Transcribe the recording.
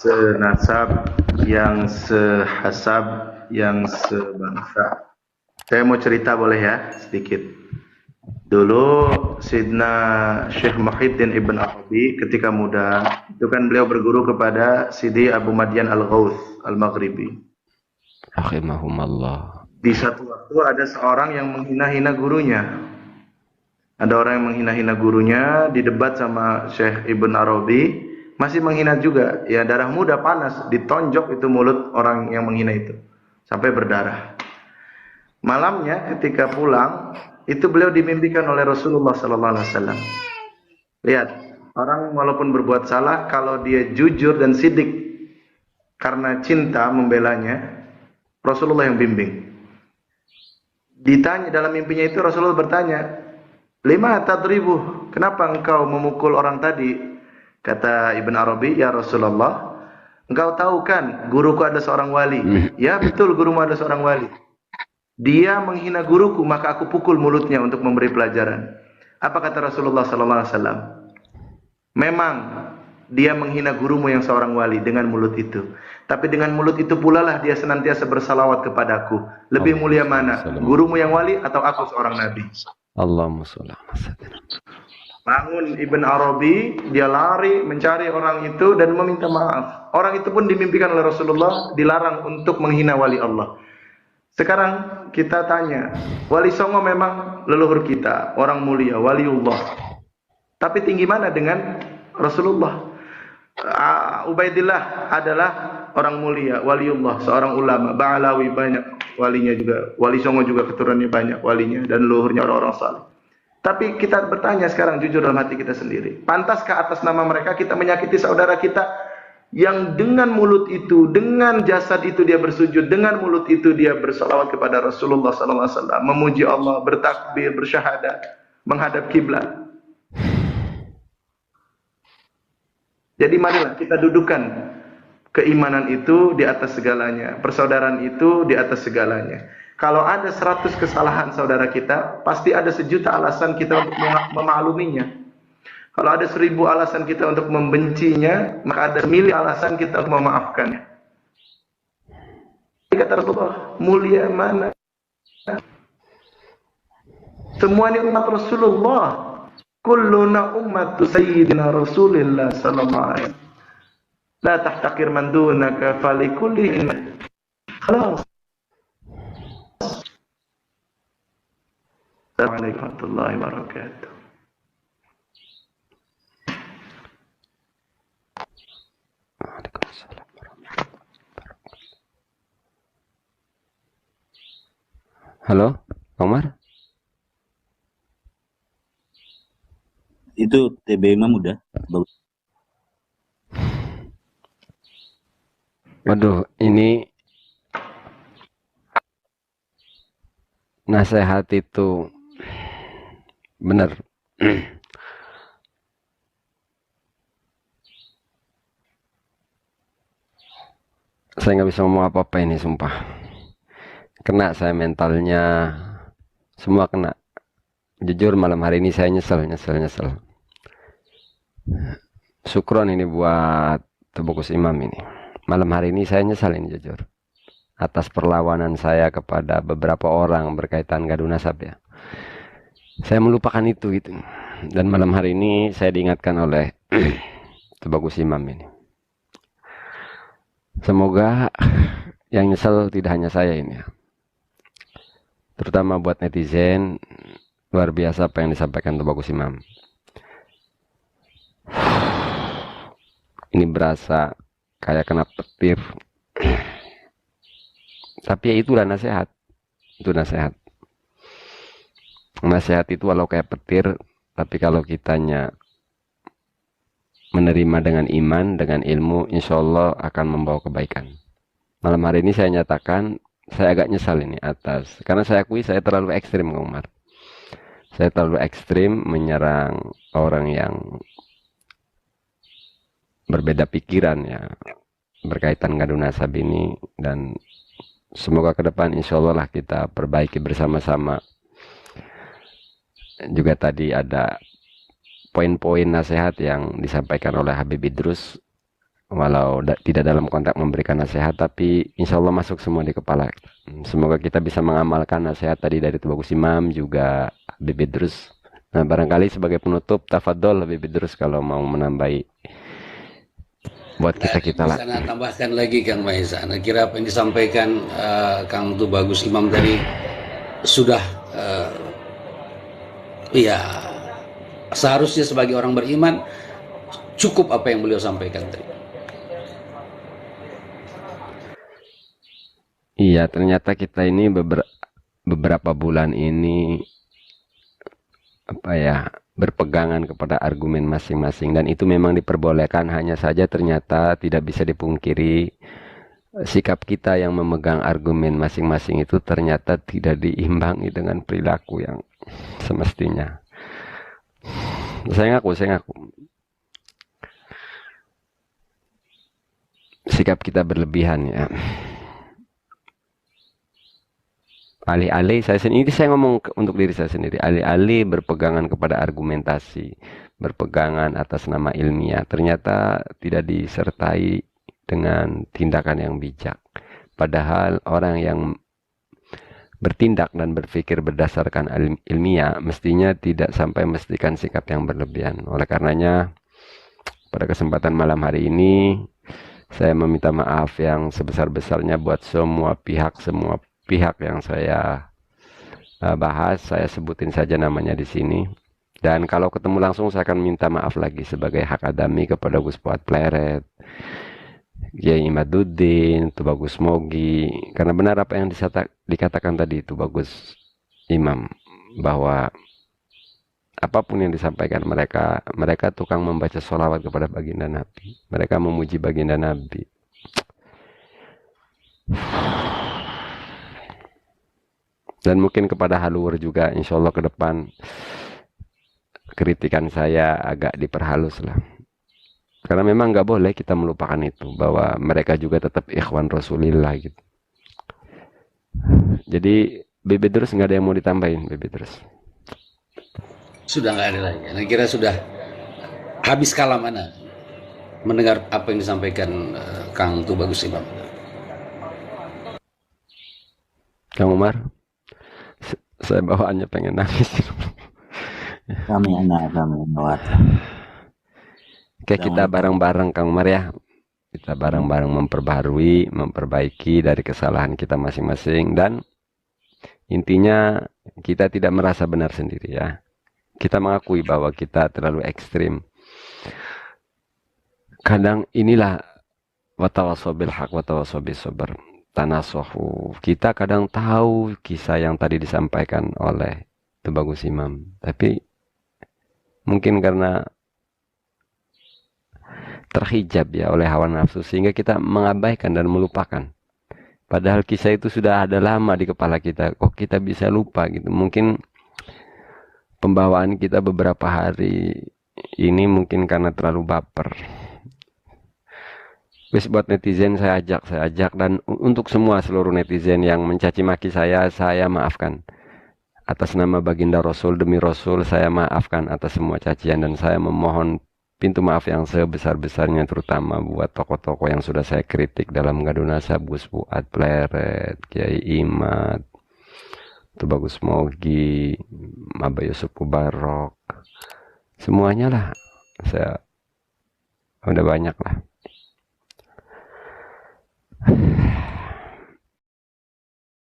senasab, yang sehasab, yang sebangsa. Saya mau cerita boleh ya sedikit. Dulu Sidna Syekh Muhyiddin Ibn Arabi ketika muda, itu kan beliau berguru kepada Sidi Abu Madian Al-Ghauth Al-Maghribi. Rahimahumallah. Di satu waktu ada seorang yang menghina-hina gurunya. Ada orang yang menghina-hina gurunya, didebat sama Syekh Ibn Arabi, masih menghina juga. Ya darah muda panas, ditonjok itu mulut orang yang menghina itu sampai berdarah. Malamnya ketika pulang, itu beliau dimimpikan oleh Rasulullah sallallahu alaihi wasallam. Lihat, orang walaupun berbuat salah, kalau dia jujur dan sidik karena cinta membelanya, Rasulullah yang bimbing. Ditanya dalam mimpinya itu, Rasulullah bertanya, "Lima tadribuh? Kenapa engkau memukul orang tadi?" Kata Ibn Arabi, "Ya Rasulullah, engkau tahu kan guruku ada seorang wali." "Ya betul, gurumu ada seorang wali. Dia menghina guruku, maka aku pukul mulutnya untuk memberi pelajaran." Apa kata Rasulullah sallallahu alaihi wasallam? "Memang dia menghina gurumu yang seorang wali dengan mulut itu. Tapi dengan mulut itu pula lah dia senantiasa bersalawat kepadaku. Lebih mulia mana? Gurumu yang wali atau aku seorang nabi?" Allahumma sholli ala sayyidina. Bangun Ibn Arabi, dia lari mencari orang itu dan meminta maaf. Orang itu pun dimimpikan oleh Rasulullah, dilarang untuk menghina wali Allah. Sekarang kita tanya, Wali Songo memang leluhur kita, orang mulia, waliullah. Tapi tinggi mana dengan Rasulullah? Ubaidillah adalah orang mulia, waliullah, seorang ulama, Ba'alawi banyak walinya juga, Wali Songo juga keturunannya banyak walinya dan leluhurnya orang-orang saleh. Tapi kita bertanya sekarang jujur dalam hati kita sendiri, pantaskah atas nama mereka kita menyakiti saudara kita yang dengan mulut itu, dengan jasad itu dia bersujud, dengan mulut itu dia bersalawat kepada Rasulullah sallallahu alaihi wasallam, memuji Allah, bertakbir, bersyahadat, menghadap kiblat. Jadi marilah kita dudukan keimanan itu di atas segalanya, persaudaraan itu di atas segalanya. Kalau ada 100 kesalahan saudara kita, pasti ada 1.000.000 alasan kita untuk memakluminya. Kalau ada 1.000 alasan kita untuk membencinya, maka ada 1.000.000 alasan kita untuk memaafkannya. Kata Rasulullah, mulia mana? Semua ini umat Rasulullah. Kulluna ummatu sayyidina Rasulillah sallallahu alaihi wasallam. La tahtaqir man dunaka falikulli khalas. Assalamualaikum warahmatullahi wabarakatuh. Halo, Omar? Itu TB Imam udah bagus. Waduh, ini nasihat itu benar. Saya nggak bisa ngomong apa-apa ini, sumpah. Kena saya mentalnya, semua kena. Jujur malam hari ini saya nyesel. Syukron ini buat Tubagus Imam ini. Malam hari ini saya nyesal ini jujur. Atas perlawanan saya kepada beberapa orang berkaitan gaduh nasab ya. Saya melupakan itu gitu. Dan malam hari ini saya diingatkan oleh Tubagus Imam ini. Semoga yang nyesel tidak hanya saya ini ya. Terutama buat netizen, luar biasa apa yang disampaikan Tubagus Imam. Ini berasa kayak kena petir. Tapi ya itulah nasihat. Itu nasihat. Nasihat itu walau kayak petir, tapi kalau kitanya menerima dengan iman, dengan ilmu, insya Allah akan membawa kebaikan. Malam hari ini saya nyatakan, saya agak nyesal ini atas, karena saya akui saya terlalu ekstrim, Kang Umar. Saya terlalu ekstrim menyerang orang yang berbeda pikiran ya berkaitan gaduh nasab ini, dan semoga ke depan insya Allah lah kita perbaiki bersama-sama. Juga tadi ada poin-poin nasihat yang disampaikan oleh Habib Idrus. walau tidak dalam konteks memberikan nasihat, tapi insya Allah masuk semua di kepala. Semoga kita bisa mengamalkan nasihat tadi dari Tubagus Imam, juga Habib Idrus. Nah, barangkali sebagai penutup, tafadhol Habib Idrus kalau mau menambahi buat kita lah. Saya tambahkan lagi Kang Mahesa. Nah, kira apa yang disampaikan Kang Tubagus Imam tadi sudah ya seharusnya sebagai orang beriman cukup apa yang beliau sampaikan tadi. Iya, ternyata kita ini beberapa bulan ini berpegangan kepada argumen masing-masing, dan itu memang diperbolehkan. Hanya saja ternyata tidak bisa dipungkiri sikap kita yang memegang argumen masing-masing itu ternyata tidak diimbangi dengan perilaku yang semestinya. Saya ngaku sikap kita berlebihan ya. Alih-alih saya ngomong untuk diri saya sendiri, alih-alih berpegangan kepada argumentasi, berpegangan atas nama ilmiah, ternyata tidak disertai dengan tindakan yang bijak. Padahal orang yang bertindak dan berpikir berdasarkan ilmiah mestinya tidak sampai mestikan sikap yang berlebihan. Oleh karenanya, pada kesempatan malam hari ini, saya meminta maaf yang sebesar-besarnya buat semua pihak yang saya bahas. Saya sebutin saja namanya di sini. Dan kalau ketemu langsung saya akan minta maaf lagi sebagai hak adami kepada Gus Fuad Pleret, Kiai Imaduddin, Tubagus Mogi. Karena benar apa yang dikatakan tadi Tubagus Imam, bahwa apapun yang disampaikan mereka tukang membaca sholawat kepada baginda Nabi. Mereka memuji baginda Nabi. Dan mungkin kepada Haluwer juga, insya Allah ke depan kritikan saya agak diperhalus lah. Karena memang nggak boleh kita melupakan itu, bahwa mereka juga tetap ikhwan Rasulillah gitu. Jadi Bebe terus nggak ada yang mau ditambahin, Bebe terus. Sudah nggak ada lagi. Saya kira sudah habis kalam mana mendengar apa yang disampaikan Kang Tubagus Imam. Kang Umar, saya bawaannya pengen nangis. Kami anak. Oke, kita bareng-bareng Kang Umar ya. Kita bareng-bareng memperbaiki dari kesalahan kita masing-masing. Dan intinya kita tidak merasa benar sendiri ya. Kita mengakui bahwa kita terlalu ekstrim. Kadang inilah watawassaw bil haq watawassaw bis sabr. Tanasohu. Kita kadang tahu kisah yang tadi disampaikan oleh Tubagus Imam, tapi mungkin karena terhijab ya oleh hawa nafsu sehingga kita mengabaikan dan melupakan. Padahal kisah itu sudah ada lama di kepala kita. Kok kita bisa lupa gitu? Mungkin pembawaan kita beberapa hari ini mungkin karena terlalu baper. Wis buat netizen saya ajak, dan untuk semua seluruh netizen yang mencaci maki saya maafkan. Atas nama baginda Rasul, demi Rasul, saya maafkan atas semua cacian, dan saya memohon pintu maaf yang sebesar-besarnya terutama buat tokoh-tokoh yang sudah saya kritik dalam Ngadu Nasab, Gus Fuad Pleret, Kiai Imad, Tubagus Mogi, Maba Yusuf Mubarok, semuanya lah, saya udah banyak lah.